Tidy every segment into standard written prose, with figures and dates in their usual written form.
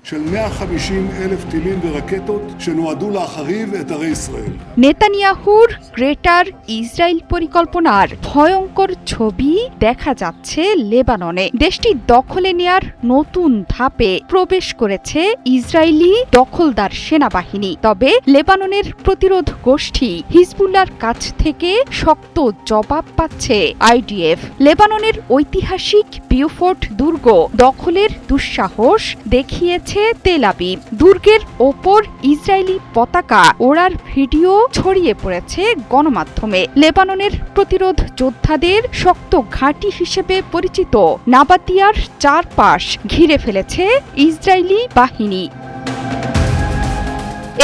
של 150,000 טילים ורקטות שנועדו להחריב את ערי ישראל. নেতানিয়াহুর greater Israel পরিকল্পনার ভয়ঙ্কর ছবি দেখা যাচ্ছে লেবাননে। দেশটি দখলে নেয়ার নতুন ধাপে প্রবেশ করেছে ইসরায়েলি দখলদার সেনাবাহিনী। তবে লেবাননের প্রতিরোধ গোষ্ঠী হিজবুল্লাহর কাছ থেকে শক্ত জবাব পাচ্ছে আইডিএফ। লেবাননের ঐতিহাসিক বিউফোর্ট দুর্গ দখলের দুঃসাহস দেখিয়েছে তেল আবিব। দুর্গের ওপর ইসরায়েলি পতাকা ওড়ার ভিডিও ছড়িয়ে পড়েছে গণমাধ্যমে। লেবাননের প্রতিরোধ যোদ্ধাদের শক্ত ঘাঁটি হিসেবে পরিচিত নাবাতিয়ার চারপাশ ঘিরে ফেলেছে ইসরায়েলি বাহিনী।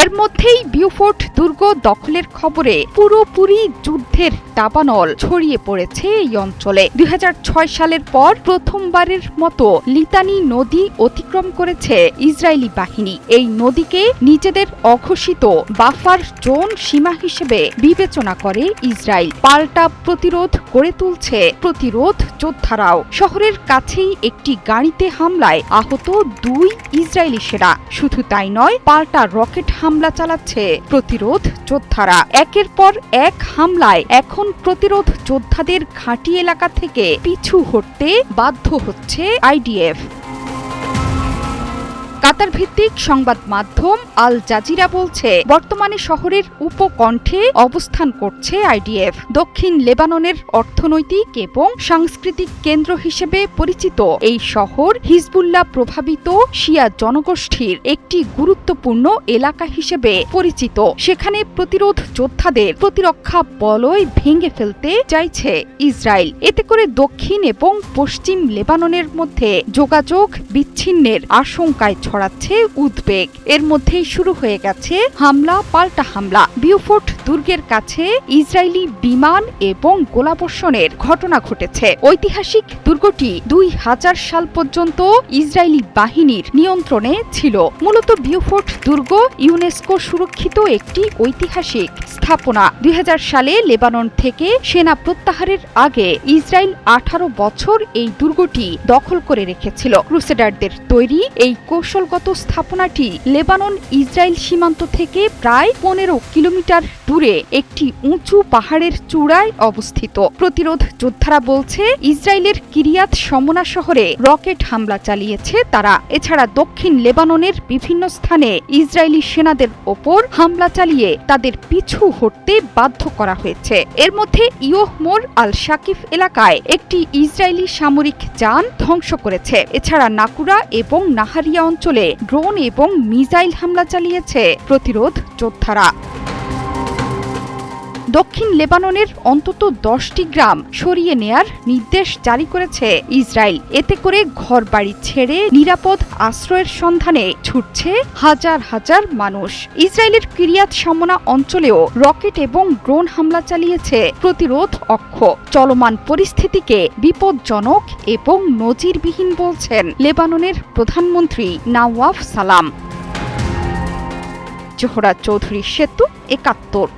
এর মধ্যেই বিউফোর্ট দুর্গ দখলের খবরে পুরোপুরি যুদ্ধের দাবানল ছড়িয়ে পড়েছে এই অঞ্চলে। 2006 সালের পর প্রথমবারের মতো লিতানি নদী অতিক্রম করেছে ইসরায়েলি বাহিনী। এই নদীকে নিজেদের অঘোষিত বাফার জোন সীমা হিসেবে বিবেচনা করে ইসরায়েল। পাল্টা প্রতিরোধ গড়ে তুলছে প্রতিরোধ যোদ্ধারাও। শহরের কাছেই একটি গাড়িতে হামলায় আহত 2 ইসরায়েলি সেনা। শুধু তাই নয়, পাল্টা রকেট হামলা চালাচ্ছে প্রতিরোধ যোদ্ধারা। একের পর এক হামলায় এখন প্রতিরোধ যোদ্ধাদের ঘাঁটি এলাকা থেকে পিছু হটতে বাধ্য হচ্ছে আইডিএফ। কাতার ভিত্তিক সংবাদ মাধ্যম আল জাজিরা বলছে, বর্তমানে শহরের উপকণ্ঠে অবস্থান করছে আইডিএফ। দক্ষিণ লেবাননের অর্থনৈতিক এবং সাংস্কৃতিক কেন্দ্র হিসেবে পরিচিত এই শহর হিজবুল্লাহ প্রভাবিত শিয়া জনগোষ্ঠীর একটি গুরুত্বপূর্ণ এলাকা হিসেবে পরিচিত। সেখানে প্রতিরোধ যোদ্ধাদের প্রতিরক্ষা বলয় ভেঙে ফেলতে চাইছে ইসরায়েল। এতে করে দক্ষিণ এবং পশ্চিম লেবাননের মধ্যে যোগাযোগ বিচ্ছিন্নের আশঙ্কায় ছড়াচ্ছে উদ্বেগ। এর মধ্যেই শুরু হয়ে গেছে হামলা পাল্টা হামলা। বিউফোর্ট দুর্গের কাছে ইসরায়েলি বিমান এবং গোলাবর্ষণের ঘটনা ঘটেছে। ঐতিহাসিক দুর্গটি 2000 সাল পর্যন্ত ইসরায়েলি বাহিনীর নিয়ন্ত্রণে ছিল। মূলত বিউফোর্ট দুর্গ ইউনেস্কো সুরক্ষিত একটি ঐতিহাসিক স্থাপনা। 2000 সালে লেবানন থেকে সেনা প্রত্যাহারের আগে ইসরায়েল 18 বছর এই দুর্গটি দখল করে রেখেছিল। ক্রুসেডারদের তৈরি এই কৌশলগত স্থাপনাটি লেবানন ইসরায়েল সীমান্ত থেকে প্রায় 15 কিলোমিটার দূরে একটি উঁচু পাহাড়ের চূড়ায় অবস্থিত। প্রতিরোধ যোদ্ধারা বলছে, ইসরায়েলের কিরিয়াত শমনা শহরে রকেট হামলা চালিয়েছে তারা। এছাড়া দক্ষিণ লেবাননের বিভিন্ন স্থানে ইসরায়েলি সেনাদের ওপর হামলা চালিয়ে তাদের পিছু হটতে বাধ্য করা হয়েছে। এর মধ্যে ইয়োহমোর আল শাকিফ এলাকায় একটি ইসরায়েলি সামরিক যান ধ্বংস করেছে। এছাড়া নাকুরা এবং নাহারিয়া অঞ্চলে ড্রোন এবং মিসাইল হামলা চালিয়েছে প্রতিরোধ যোদ্ধারা। দক্ষিণ লেবাননের অন্তত 10টি গ্রাম সরিয়ে নেয়ার নির্দেশ জারি করেছে ইসরায়েল। এতে করে ঘরবাড়ি ছেড়ে নিরাপদ আশ্রয়ের সন্ধানে ছুটছে হাজার হাজার মানুষ। ইসরায়েলের কিরিয়াত শমনা অঞ্চলেও রকেট এবং ড্রোন হামলা চালিয়েছে প্রতিরোধ অক্ষ। চলমান পরিস্থিতিকে বিপজ্জনক এবং নজিরবিহীন বলছেন লেবাননের প্রধানমন্ত্রী নাওয়াফ সালাম। জোহরা চৌধুরী সেতু, 71।